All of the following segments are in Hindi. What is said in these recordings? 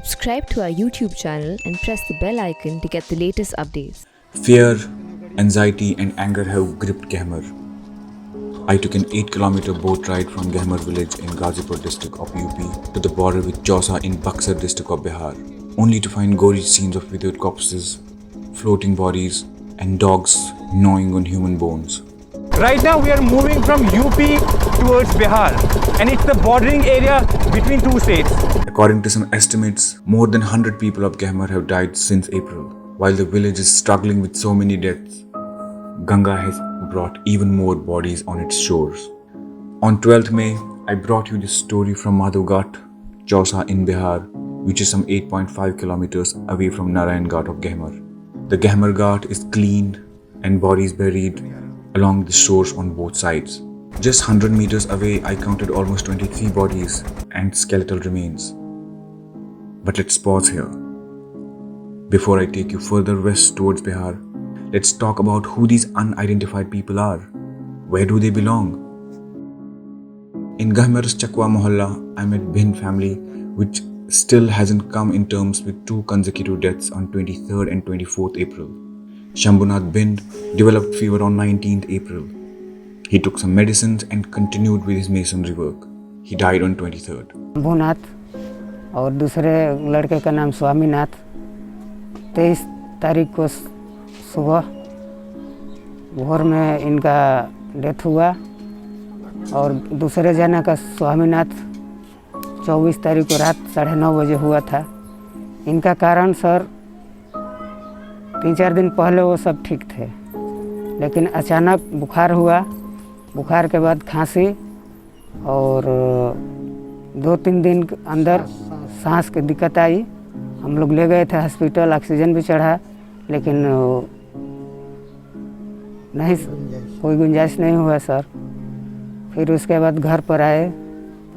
Subscribe to our YouTube channel and press the bell icon to get the latest updates. Fear, anxiety and anger have gripped Gehmer. I took an 8-kilometer boat ride from Gehmer village in Ghazipur district of UP to the border with Chausa in Buxar district of Bihar, only to find gory scenes of withered corpses, floating bodies and dogs gnawing on human bones. Right now we are moving from UP towards Bihar, and it's the bordering area between two states. According to some estimates, more than 100 people of Gehmer have died since April. While the village is struggling with so many deaths, Ganga has brought even more bodies on its shores. On 12th May, I brought you this story from Madhav Ghat, Chausa in Bihar, which is some 8.5 kilometers away from Narayan Ghat of Gehmer. The Gehmer Ghat is cleaned and bodies buried along the shores on both sides. Just 100 meters away, I counted almost 23 bodies and skeletal remains. But let's pause here. Before I take you further west towards Bihar, let's talk about who these unidentified people are. Where do they belong? In Gehmer's Chakwa Mohalla, I met Bhind family, which still hasn't come in terms with two consecutive deaths on 23rd and 24th April. Shambhunath Bhind developed fever on 19th April. He took some medicines and continued with his masonry work. He died on 23rd. Shambhunath और दूसरे लड़के का नाम स्वामीनाथ 23 तारीख को सुबह भोर में इनका डेथ हुआ और दूसरे जना का स्वामीनाथ 24 तारीख को रात 9:30 बजे हुआ था। इनका कारण सर 3-4 दिन पहले वो सब ठीक थे, लेकिन अचानक बुखार हुआ। बुखार के बाद खांसी और 2-3 दिन के अंदर सांस की दिक्कत आई। हम लोग ले गए थे हॉस्पिटल, ऑक्सीजन भी चढ़ा, लेकिन नहीं, कोई गुंजाइश नहीं हुआ सर। फिर उसके बाद घर पर आए,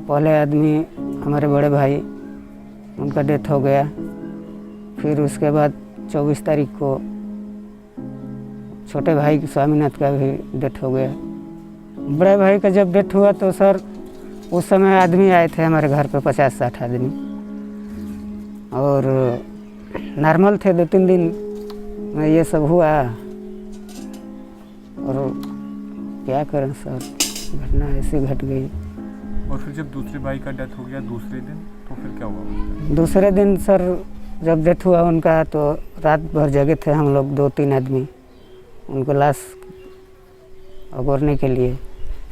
पहले आदमी हमारे बड़े भाई, उनका डेथ हो गया। फिर उसके बाद 24 तारीख को छोटे भाई स्वामीनाथ का भी डेथ हो गया। बड़े भाई का जब डेथ हुआ तो सर उस समय आदमी आए थे हमारे घर पे 50-60 आदमी, और नॉर्मल थे। 2-3 दिन में ये सब हुआ, और क्या करें सर, घटना ऐसी घट गई। और फिर जब दूसरे भाई का डेथ हो गया दूसरे दिन, तो फिर क्या हुआ? दूसरे दिन सर जब डेथ हुआ उनका, तो रात भर जगे थे हम लोग 2-3 आदमी उनको लाश अगोरने के लिए।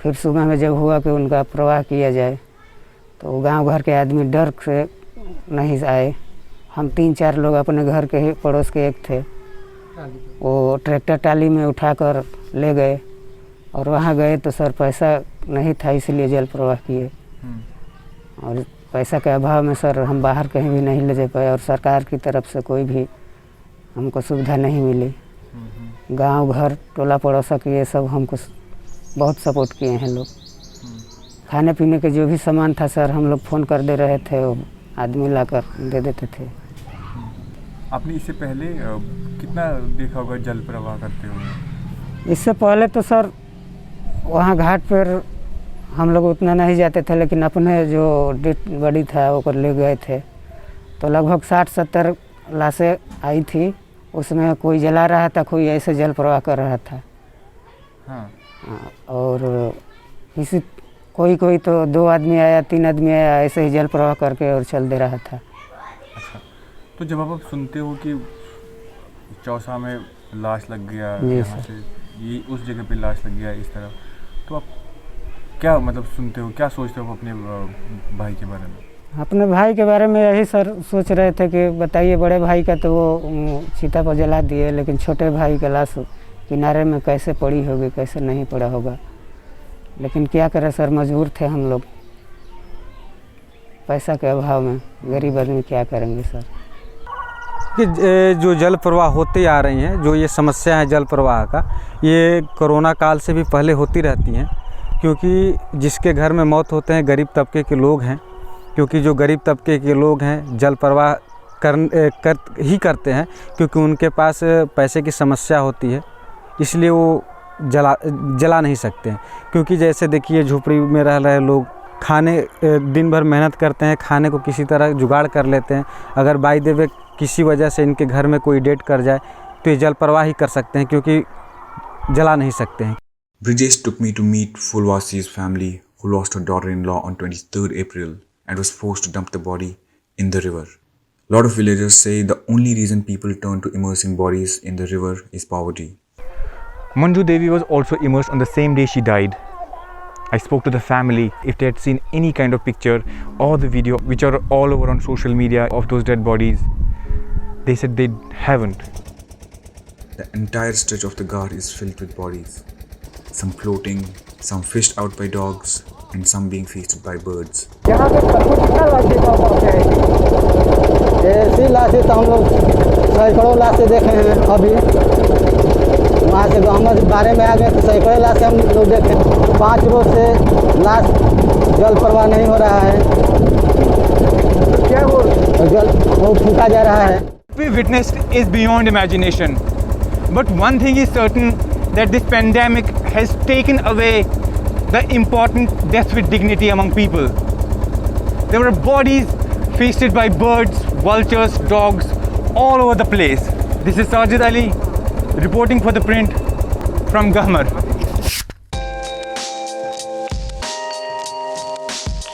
फिर सुबह में जब हुआ कि उनका प्रवाह किया जाए, तो गांव घर के आदमी डर से नहीं आए। हम 3-4 लोग अपने घर के ही पड़ोस के एक थे, वो ट्रैक्टर टाली में उठाकर ले गए, और वहाँ गए तो सर पैसा नहीं था, इसलिए जल प्रवाह किए। और पैसा के अभाव में सर हम बाहर कहीं भी नहीं ले जा पाए, और सरकार की तरफ से कोई भी हमको सुविधा नहीं मिली। गांव घर टोला पड़ोसा के ये सब हमको बहुत सपोर्ट किए हैं लोग। खाने पीने के जो भी सामान था सर हम लोग फ़ोन कर दे रहे थे, वो आदमी लाकर दे देते थे। आपने इससे पहले कितना देखा होगा जल प्रवाह करते हुए? इससे पहले तो सर वहाँ घाट पर हम लोग उतना नहीं जाते थे, लेकिन अपने जो डेड बॉडी था वो ले गए थे, तो लगभग 60-70 लाशें आई थी। उसमें कोई जला रहा था, कोई ऐसे जल प्रवाह कर रहा था। हाँ। और इसी कोई तो 2 आदमी आया, 3 आदमी आया, ऐसे ही जल प्रवाह करके और चल दे रहा था। अच्छा, तो जब आप सुनते हो कि चौसा में लाश लग गया, यहाँ से ये उस जगह पे लाश लग गया इस तरह, तो आप क्या मतलब सुनते हो, क्या सोचते हो अपने भाई के बारे में? अपने भाई के बारे में यही सर सोच रहे थे कि बताइए, बड़े भाई का तो वो चिता पर जला दिए, लेकिन छोटे भाई का लाश किनारे में कैसे पड़ी होगी, कैसे नहीं पड़ा होगा। लेकिन क्या करें सर, मजबूर थे हम लोग, पैसा के अभाव में। गरीब आदमी क्या करेंगे सर। कि जो जल प्रवाह होते आ रही हैं, जो ये समस्या है जल प्रवाह का, ये कोरोना काल से भी पहले होती रहती हैं, क्योंकि जिसके घर में मौत होते हैं गरीब तबके के लोग हैं। क्योंकि जो गरीब तबके के लोग हैं जल प्रवाह करते हैं, क्योंकि उनके पास पैसे की समस्या होती है, इसलिए वो जला नहीं सकते हैं। क्योंकि जैसे देखिए झोपड़ी में रह रहे लोग खाने दिन भर मेहनत करते हैं, खाने को किसी तरह जुगाड़ कर लेते हैं। अगर बाय द वे किसी वजह से इनके घर में कोई डेथ कर जाए तो ये जल प्रवाह ही कर सकते हैं, क्योंकि जला नहीं सकते हैं। Brijesh took me to meet Fulwasi's family who lost her daughter-in-law on 23rd April and was forced to dump the body in the river. A lot of villagers say the only reason people turn to immersing bodies in the river is poverty. Manju Devi was also immersed on the same day she died. I spoke to the family if they had seen any kind of picture or the video which are all over on social media of those dead bodies. They said they haven't. The entire stretch of the Ghat is filled with bodies. Some floating, some fished out by dogs, and some being feasted by birds. यहाँ पे कितना लाशें का पहुँचे ऐसी लाशें तो हम लोग सैकड़ों लाशें देखे हैं। अभी वहाँ से हम बारे में आ गए तो सैकड़ों लाशें हम लोग देखे। 5 रोज से लाश जल प्रवाह नहीं हो रहा है, तो क्या वो जल वो फूका जा रहा है। We witnessed is beyond imagination. But one thing is certain, that this pandemic has taken away the important death with dignity among people. There were bodies feasted by birds, vultures, dogs, all over the place. This is Sajid Ali reporting for The Print from Gahmar.